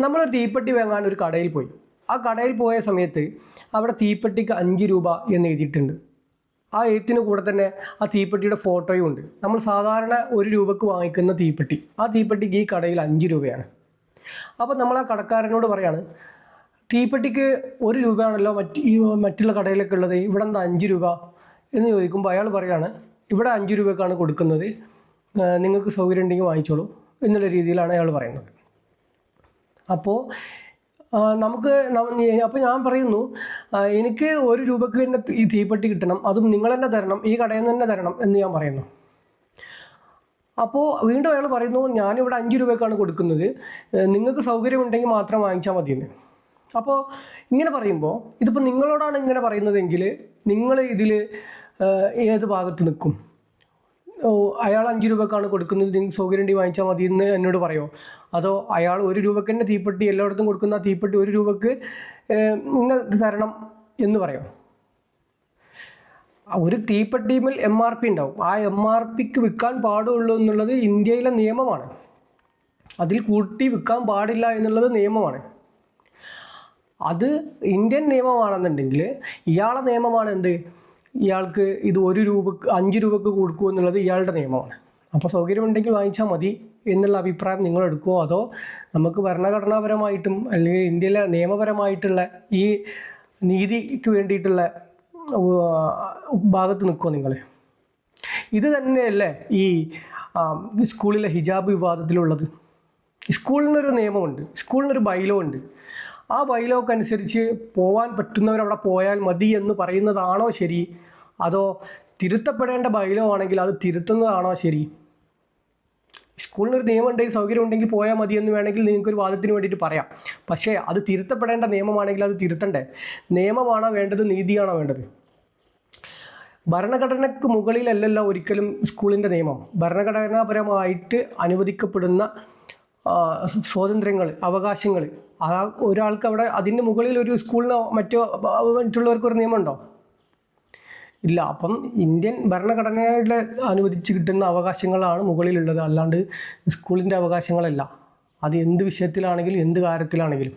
നമ്മളൊരു തീപ്പെട്ടി വാങ്ങാൻ ഒരു കടയിൽ പോയി. ആ കടയിൽ പോയ സമയത്ത് അവിടെ തീപ്പെട്ടിക്ക് 5 രൂപ എന്ന് എഴുതിയിട്ടുണ്ട്. ആ എഴുത്തിന് കൂടെ തന്നെ ആ തീപ്പെട്ടിയുടെ ഫോട്ടോയും ഉണ്ട്. നമ്മൾ സാധാരണ 1 രൂപക്ക് വാങ്ങിക്കുന്ന തീപ്പെട്ടി, ആ തീപ്പെട്ടിക്ക് ഈ കടയിൽ 5 രൂപയാണ്. അപ്പോൾ നമ്മൾ ആ കടക്കാരനോട് പറയാണ്, തീപ്പെട്ടിക്ക് 1 രൂപയാണല്ലോ മറ്റുള്ള കടയിലൊക്കെ ഉള്ളത്, ഇവിടെ എന്താ 5 രൂപ എന്ന് ചോദിക്കുമ്പോൾ അയാൾ പറയാണ്, ഇവിടെ 5 രൂപക്കാണ് കൊടുക്കുന്നത്, നിങ്ങൾക്ക് സൗകര്യം ഉണ്ടെങ്കിൽ വാങ്ങിച്ചോളൂ എന്നുള്ള രീതിയിലാണ് അയാൾ പറയുന്നത്. അപ്പോൾ അപ്പോൾ ഞാൻ പറയുന്നു, എനിക്ക് 1 രൂപക്ക് തന്നെ ഈ തീപ്പെട്ടി കിട്ടണം, അതും നിങ്ങൾ തന്നെ തരണം, ഈ കടയിൽ നിന്ന് തന്നെ തരണം എന്ന് ഞാൻ പറയുന്നു. അപ്പോൾ വീണ്ടും അയാൾ പറയുന്നു, ഞാനിവിടെ 5 രൂപക്കാണ് കൊടുക്കുന്നത്, നിങ്ങൾക്ക് സൗകര്യമുണ്ടെങ്കിൽ മാത്രം വാങ്ങിച്ചാൽ മതിയെന്ന്. അപ്പോൾ ഇങ്ങനെ പറയുമ്പോൾ, ഇതിപ്പോൾ നിങ്ങളോടാണ് ഇങ്ങനെ പറയുന്നതെങ്കിൽ നിങ്ങൾ ഇതിൽ ഏത് ഭാഗത്ത് നിൽക്കും? അയാൾ 5 രൂപക്കാണ് കൊടുക്കുന്നത്, നിങ്ങൾക്ക് സൗകര്യം ഉണ്ടെങ്കിൽ വാങ്ങിച്ചാൽ മതി എന്ന് എന്നോട് പറയുമോ? അതോ അയാൾ 1 രൂപക്ക് തന്നെ തീപ്പെട്ടി എല്ലായിടത്തും കൊടുക്കുന്ന തീപ്പെട്ടി 1 രൂപക്ക് ഇങ്ങനെ തരണം എന്ന് പറയുമോ? ഒരു തീപ്പെട്ടിയിൽ MRP ഉണ്ടാവും. ആ MRPക്ക് വിൽക്കാൻ പാടുള്ളൂ എന്നുള്ളത് ഇന്ത്യയിലെ നിയമമാണ്. അതിൽ കൂട്ടി വിൽക്കാൻ പാടില്ല എന്നുള്ളത് നിയമമാണ്. അത് ഇന്ത്യൻ നിയമമാണെന്നുണ്ടെങ്കിൽ ഇയാളുടെ നിയമമാണ് എന്ത്? ഇയാൾക്ക് ഇത് 1 രൂപക്ക് 5 രൂപക്ക് കൊടുക്കുക എന്നുള്ളത് ഇയാളുടെ നിയമമാണ്. അപ്പോൾ സൗകര്യമുണ്ടെങ്കിൽ വാങ്ങിച്ചാൽ മതി എന്നുള്ള അഭിപ്രായം നിങ്ങൾ എടുക്കുമോ? അതോ നമുക്ക് ഭരണഘടനാപരമായിട്ടും അല്ലെങ്കിൽ ഇന്ത്യയിലെ നിയമപരമായിട്ടുള്ള ഈ നീതിക്ക് വേണ്ടിയിട്ടുള്ള ഭാഗത്ത് നിൽക്കുമോ നിങ്ങൾ? ഇത് തന്നെയല്ലേ ഈ സ്കൂളിലെ ഹിജാബ് വിവാദത്തിലുള്ളത്? സ്കൂളിനൊരു നിയമമുണ്ട്, സ്കൂളിനൊരു ബൈലോ ഉണ്ട്. ആ ബൈലോക്ക് അനുസരിച്ച് പോകാൻ പറ്റുന്നവരവിടെ പോയാൽ മതി എന്ന് പറയുന്നതാണോ ശരി? അതോ തിരുത്തപ്പെടേണ്ട ബൈലോ ആണെങ്കിൽ അത് തിരുത്തുന്നതാണോ ശരി? സ്കൂളിനൊരു നിയമം ഉണ്ടെങ്കിൽ സൗകര്യം ഉണ്ടെങ്കിൽ പോയാൽ മതി എന്ന് വേണമെങ്കിൽ നിങ്ങൾക്കൊരു വാദത്തിന് വേണ്ടിയിട്ട് പറയാം. പക്ഷേ അത് തിരുത്തപ്പെടേണ്ട നിയമമാണെങ്കിൽ അത് തിരുത്തണ്ടേ? നിയമമാണോ വേണ്ടത്, നീതിയാണോ വേണ്ടത്? ഭരണഘടനയ്ക്ക് മുകളിലല്ലല്ലോ ഒരിക്കലും സ്കൂളിൻ്റെ നിയമം. ഭരണഘടനാപരമായിട്ട് അനുവദിക്കപ്പെടുന്ന സ്വാതന്ത്ര്യങ്ങൾ, അവകാശങ്ങൾ, ഒരാൾക്ക് അവിടെ അതിന് മുകളിൽ ഒരു സ്കൂളിനോ മറ്റുള്ളവർക്കൊരു നിയമമുണ്ടോ? ഇല്ല. അപ്പം ഇന്ത്യൻ ഭരണഘടനയുടെ അനുവദിച്ച് കിട്ടുന്ന അവകാശങ്ങളാണ് മുകളിലുള്ളത്, അല്ലാണ്ട് സ്കൂളിൻ്റെ അവകാശങ്ങളല്ല. അത് എന്ത് വിഷയത്തിലാണെങ്കിലും എന്ത് കാര്യത്തിലാണെങ്കിലും.